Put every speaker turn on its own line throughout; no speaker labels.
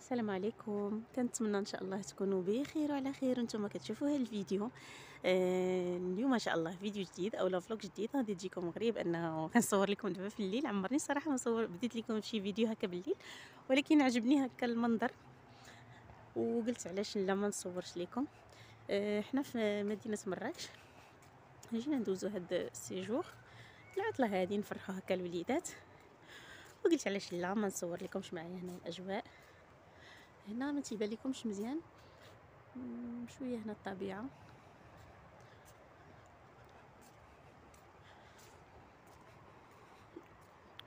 السلام عليكم. كنتمنى ان شاء الله تكونوا بخير وعلى خير وانتم كتشوفوا هذا الفيديو. اليوم ان شاء الله فيديو جديد او فلوق جديد غادي تجيكم غريب انه كنصور لكم دابا في الليل. عمرني صراحه ما بديت لكم شي فيديو هكا بالليل، ولكن عجبني هكا المنظر وقلت علاش لا ما نصورش لكم. حنا في مدينه مراكش، جينا ندوزو هاد السيجور العطله هادي نفرحوا هكا الوليدات، وقلت علاش لا ما نصور لكمش معايا هنا الاجواء. هنا ما تيبان لكمش مزيان، شويه هنا الطبيعه.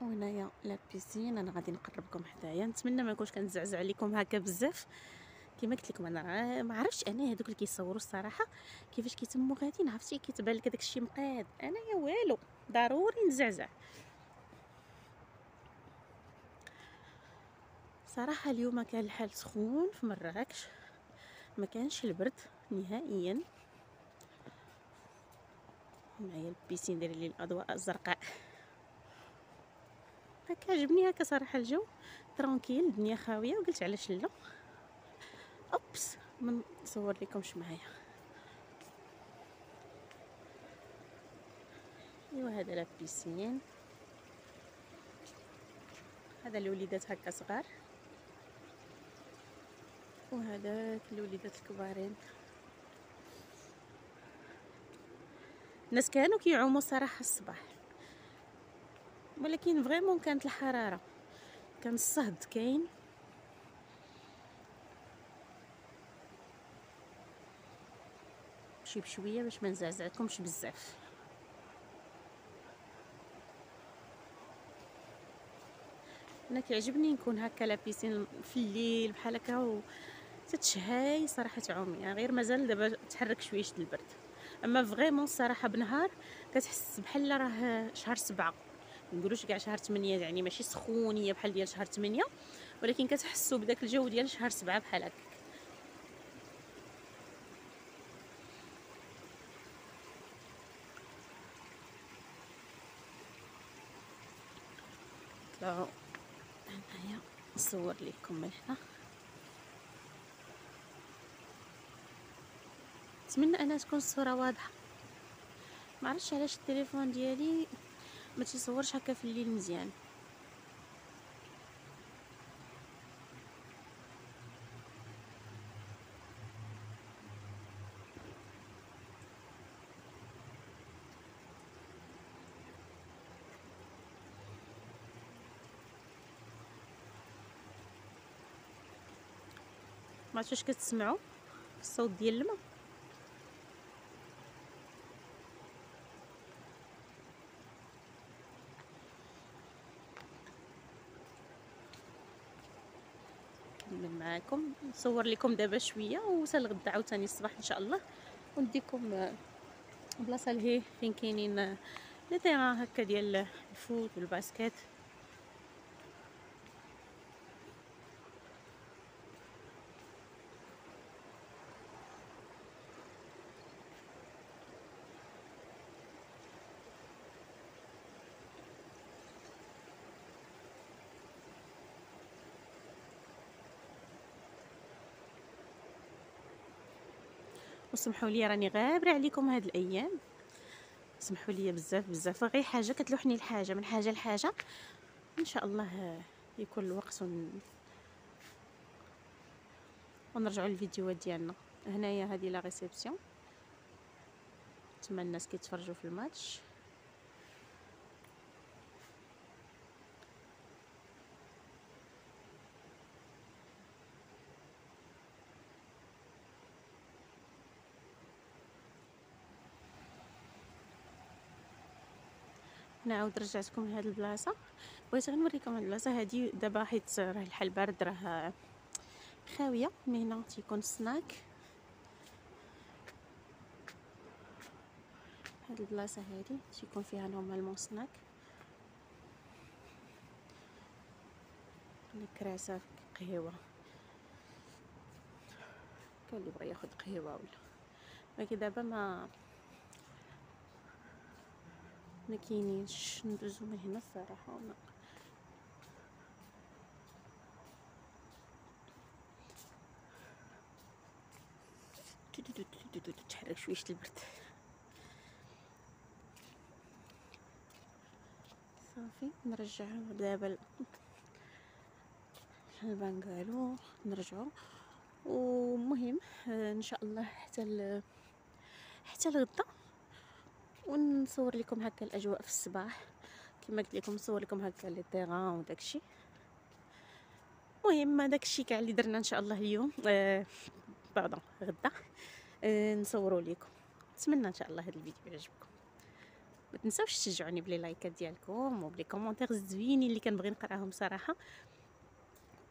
وهنايا لا بيسين، انا غادي نقربكم حدايا. نتمنى ما نكونش كنزعزع لكم هكا بزاف. كما قلت لكم انا ما عرفتش انا هذوك اللي كيصوروا الصراحه كيفاش كيتموا غاديين، عرفتي كيتبان لك داك الشيء مقاد. انا يا والو ضروري نزعزع صراحه. اليوم كان الحال سخون في مراكش، ما كانش البرد نهائيا. معايا البيسين داير لي الاضواء الزرقاء هكا. عجبني هكا صراحه الجو ترونكيل، الدنيا خاويه، وقلت علاش لا اوبس ما نصور لكمش معايا. ايوا هذا لا بيسين، هذا الوليدات هكا صغار، وهذاك الوليدات الكبارين. الناس كانوا كيعوموا صراحه الصباح، ولكن فريمون كانت الحراره، كان الصهد كاين. مشي بشويه باش ما نزعزعكمش بزاف. انا كيعجبني نكون هكا لابسين في الليل بحال هكا تتشهاي صراحه تعومي، يعني غير مازال دابا تحرك شويه البرد. اما فريمون الصراحه بنهار كتحس بحال راه شهر 7، نقولوش كاع شهر 8، يعني ماشي سخونيه بحال ديال شهر 8، ولكن كتحسوا بداك الجو ديال شهر 7 بحال هكا. طلعوا هنايا نصور لكم من هنا. نتمنى انها تكون الصوره واضحه. ما عرفتش علاش التليفون ديالي ما تصورش هكا في الليل مزيان. ما عرفتش واش كتسمعوا الصوت ديال الماء. نكمل معاكم نصور لكم دابا شويه وحتى الغدا عاوتاني الصباح ان شاء الله، ونديكم بلاصه لهيه فين كاينين لي تيران هكا ديال الفوت والباسكيت. وسمحوا لي راني غابره عليكم هاد الايام، سمحوا لي بزاف بزاف. غير حاجه كتلوحني الحاجه من حاجه لحاجه، ان شاء الله يكون الوقت ونرجعوا للفيديوهات ديالنا. هنايا هذه لا ريسبسيون، تما الناس كيتفرجوا في الماتش. نعاود رجعتكم لهاد البلاصه، بغيت غير نوريكم هاد البلاصه هادي دابا حيت راه الحال بارد، راه خاويه. من هنا تيكون سناك. هاد البلاصه هادي تيكون فيها نورمالمون سناك، كراسه قهوه، كان اللي بغى ياخذ قهوه ولا. ولكن دابا ما كاينينش. ندوزو من هنا الصراحه تحرك شويه البرد. صافي نرجعها دابا البنغالو نرجعو. ومهم ان شاء الله حتى الغدا ونصور لكم هكا الاجواء في الصباح كما قلت لكم، نصور لكم هكا لي طيغان وداكشي. المهم داكشي كاع اللي درنا ان شاء الله اليوم بعدا غدا نصوروا لكم. نتمنى ان شاء الله هذا الفيديو يعجبكم. ما تنساوش تشجعوني بلي لايكات ديالكم وبلي كومونتير زوينين اللي كنبغي نقراهم صراحه.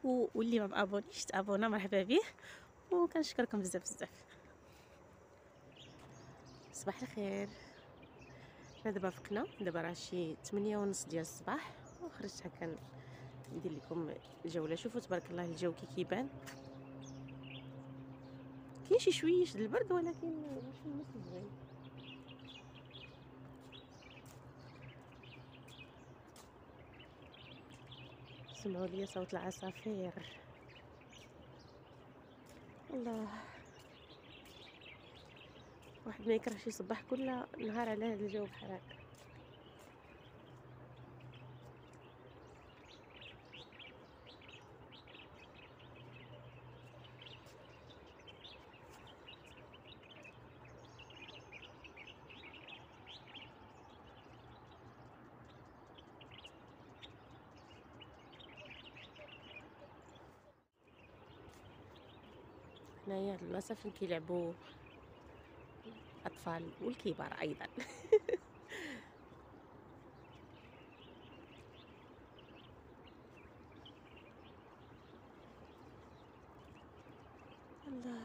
واللي ما مابونيش تابونا مرحبا به، وكنشكركم بزاف بزاف. صباح الخير. دابا فقنا، دابا راه شي 8:30 ديال الصباح، وخرجت هكا ندير لكم جوله. شوفوا تبارك الله الجو كي كيبان، كاين شي شويش د البرد ولكن ماشي النص زوين. سمعوا لي صوت العصافير. الله، واحد ما يكرهش يصبح كل نهار على هذا الجو بحال هكا. هنايا هاد البلاصه فين كيلعبوا الاطفال والكبار ايضا. الله،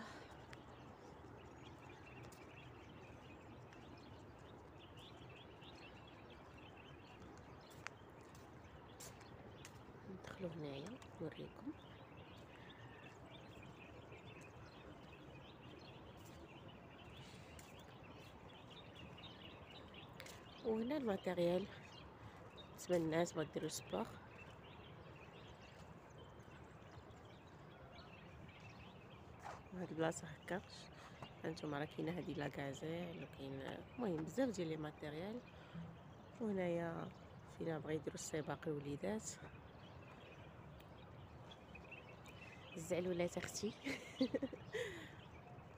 ندخلوا هنايا نوريكم. وهنا الماتيريال بالنسبه للناس بغا ديروا سبور. وهاد البلاصه هكا هانتوما راه كاينه هادي لا غازيل، وكاين المهم بزاف ديال لي ماتيريال. وهنايا فينا بغا يديروا السباق الوليدات. الزعلولات اختي.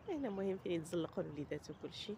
هنا مهم فين يتزلقوا الوليدات وكلشي.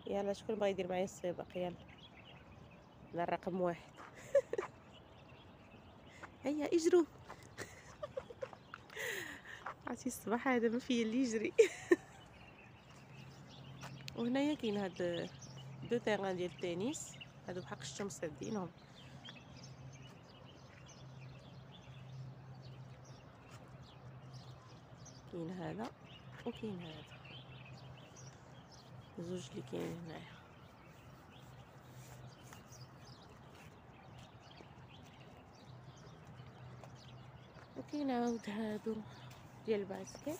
يلا شكون بغا يدير معايا السباق؟ يلا انا الرقم 1. هيا اجروا. عرفتي الصباح هذا ما فيا اللي يجري. وهنايا كاين هاد 2 تيغان ديال التنس، هادو بحق شتو مسدينهم. كاين هذا وكاين هذا، زوج اللي كاينين هنايا. وكاين عاود هادو ديال الباسكيت.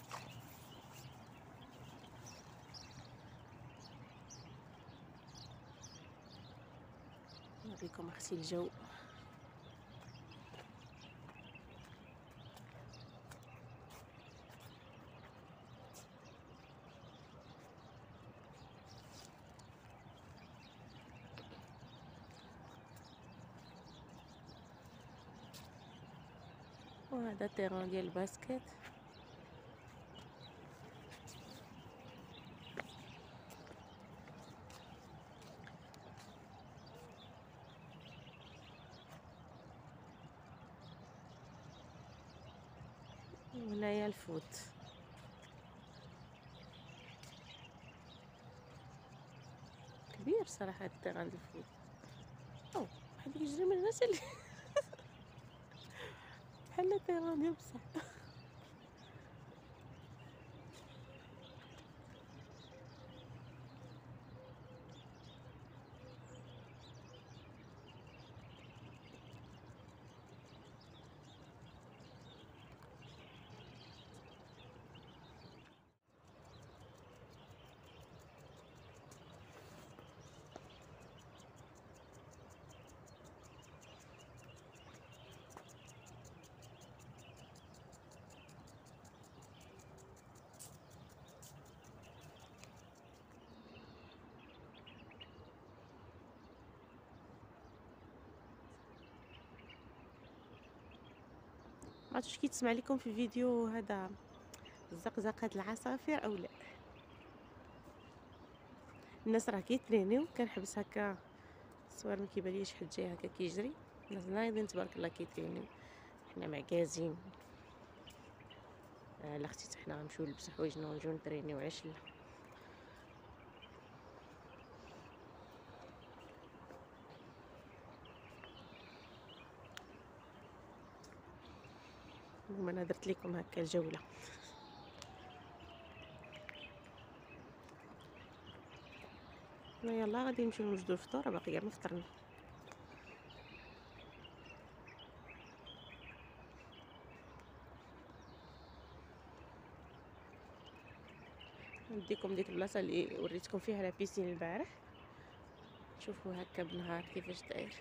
نوريكم اختي الجو. وهذا تيران ديال الباسكيت. هنايا الفوت. كبير صراحة هاد التيغان د الفوت. او واحد كيجري من الناس اللي بحال التيغان ديال بصح. معرفتش كيتسمع لكم في الفيديو هذا زقزقة العصافير او لا. الناس راه كيترينيو، كنحبس هكا الصور ما كيبانليش حد جاي هكا كيجري. الناس نايضين تبارك الله كيترينيو، حنا معكازين. لا اختي حنا غنمشيو نلبسو حوايجنا ونجيو نترينيو، علاش لا. المهم انا درت لكم هكا الجوله. يلا غادي نمشيو نوجدو الفطور، باقي كاع ما فطرنا. نديكم ديك البلاصه اللي وريتكم فيها لا بيسين البارح، شوفوا هكا بالنهار كيفاش داير.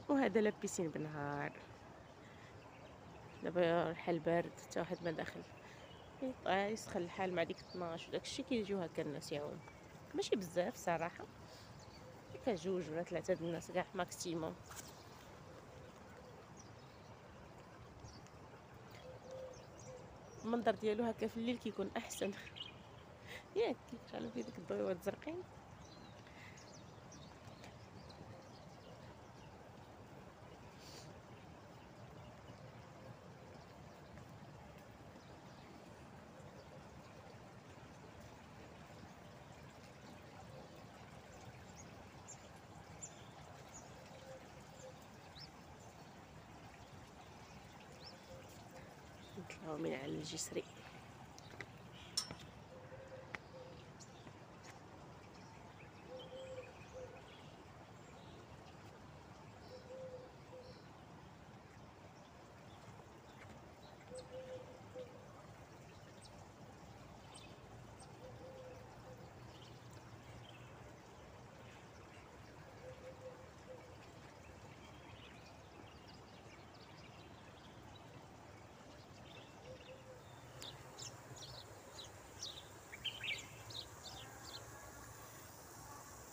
وهذا لا بيسين بالنهار. دابا الحال بارد، حتى واحد ما داخل، يسخن الحال مع ديك 12 وداكشي كيجيو هكا الناس يعوموا. ماشي بزاف صراحه، هكا 2 ولا 3 د الناس كاع ماكسيموم. المنظر ديالو هكا في الليل كيكون احسن. ياك كيشعلوا فيه ديك الضويوات الزرقين. نطلعوا من على الجسري.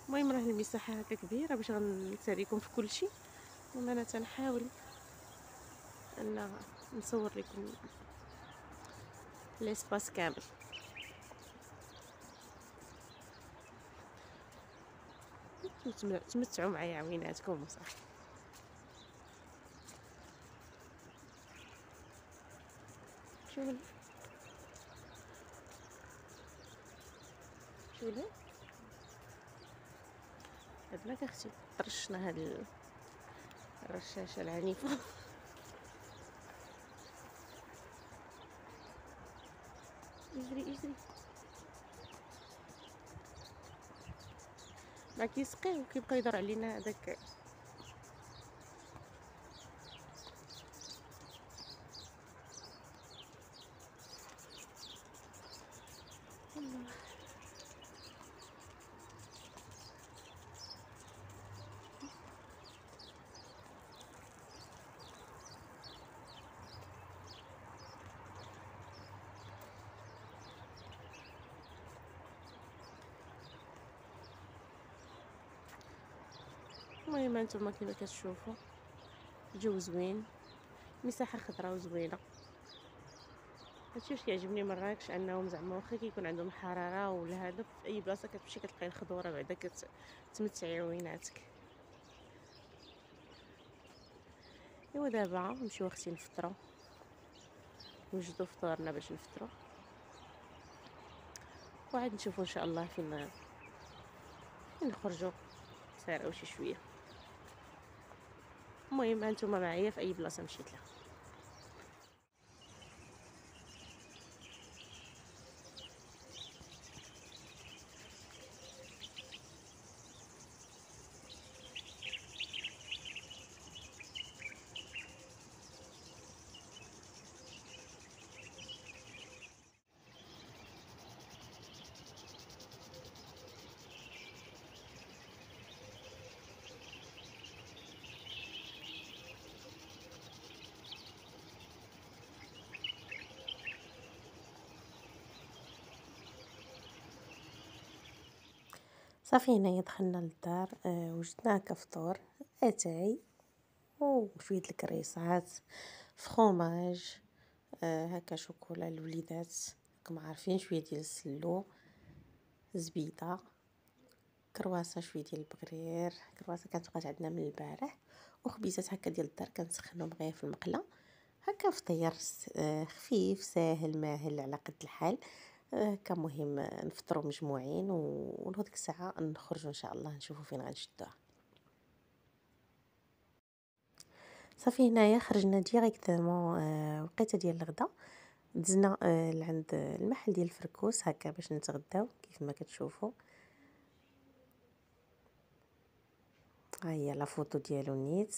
المهم راه المساحه هكا كبيره باش غنساليكم في كل شيء. المهم انا تنحاول ان نصور لكم ليسباس كامل. تمتعوا معايا عويناتكم وصافي. شوفوا شوفوا هاد اختي طرشنا هاد الرشاشه العنيفه. يجري يجري ما كيسقي وكيبقى يدور علينا هذاك. المهم انتم كيما كتشوفوا الجو زوين، مساحه خضراء وزوينه. هادشي واش كيعجبني من مراكش، انهم زعما واخا كيكون عندهم الحراره ولا هذا، في اي بلاصه كتمشي كتلقاي الخضوره بعدا كتمتعي عويناتك. ايوا دابا نمشيو اختي نفطرو، نوجدو فطورنا باش نفطرو، وعاد نشوفو ان شاء الله فين نخرجوا نسارعو شي شويه. المهم هانتوما معايا في اي بلاصه مشيت لها. صافي هنايا دخلنا للدار، وجدنا هكا فطور، اتاي وشويه الكريسات، فخوماج، هكا شوكولا الوليدات راكم عارفين، شويه ديال السلو، زبيده، كرواسه، شويه ديال البغرير، كرواسه كانت بقات عندنا من البارح، وخبيزات هكا ديال الدار كنسخنهم غير في المقله. هكا فطير خفيف ساهل ماهل على قد الحال. كان مهم نفطروا مجموعين ولهديك الساعه نخرجوا ان شاء الله نشوفوا فين غنشدوها. صافي هنايا خرجنا ديريكتومون وقيته ديال الغدا، دزنا لعند المحل ديال الفركوس هكا باش نتغداو كيف ما كتشوفوا. ها هي لا فوتو ديالو نيت.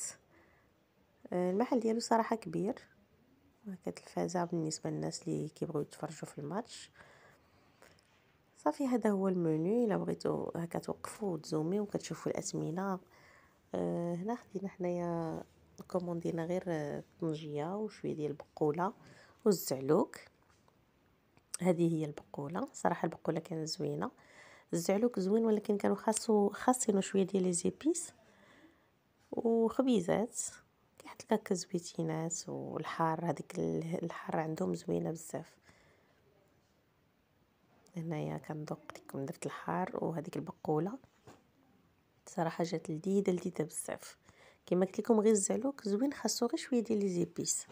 المحل ديالو صراحه كبير، هكا تلفازه بالنسبه للناس اللي كيبغيو يتفرجوا في الماتش. صافي هذا هو المنيو، الا بغيتو هكا توقفوا وتزوميو وكتشوفوا الاثمنه. هنا خدينا حنايا كوموندينا غير طنجيه وشويه ديال البقوله والزعلوك. هذه هي البقوله، صراحه البقوله كانت زوينه، الزعلوك زوين ولكن كانوا خاصينه شويه ديال لي زيبيس، وخبيزات كيحط لك هكا زويتينات، والحار هذيك الحار عندهم زوينه بزاف. هنايا كنذوق لكم درت الحار وهذيك البقوله، صراحه جات لذيذه لذيذه بزاف. كما قلت لكم غير الزعلوك زوين، خاصو غير شويه ديال لي زيبيس،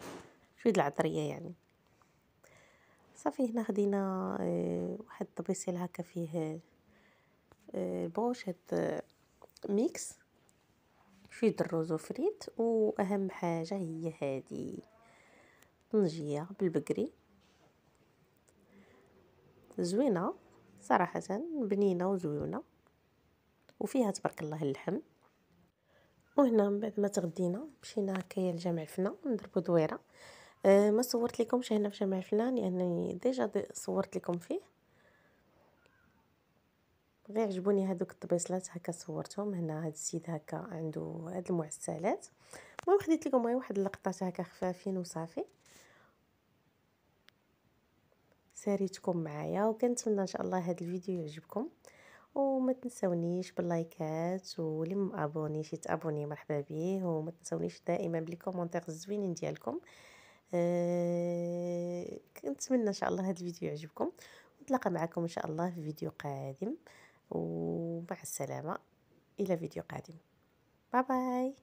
شويه د العطريه يعني. صافي هنا خدينا واحد الطبيسيل هكا فيه بروشيط ميكس، شويه د الروز وفريت، واهم حاجه هي هذه طنجيه بالبقري، زوينه صراحه، بنينه وزوينه وفيها تبارك الله اللحم. وهنا من بعد ما تغدينا مشينا هكايا لجامع الفنا نضربوا دويره. ما صورت لكمش هنا في جامع الفنا لانني ديجا صورت لكم فيه، غير عجبوني هذوك الطبيصلات هكا صورتهم. هنا هذا السيد هكا عنده هاد المعسلات. المهم خديت لكم غير واحد اللقطات هكا خفافين وصافي، ساريتكم معايا، وكنتمنى ان شاء الله هذا الفيديو يعجبكم. وما تنسونيش باللايكات، واللي مابونيش يتابوني مرحبا به، وما تنسونيش دائما بلي كومونتير الزوينين ديالكم. كنتمنى ان شاء الله هذا الفيديو يعجبكم، نتلاقى معكم ان شاء الله في فيديو قادم، ومع السلامه الى فيديو قادم. باي باي.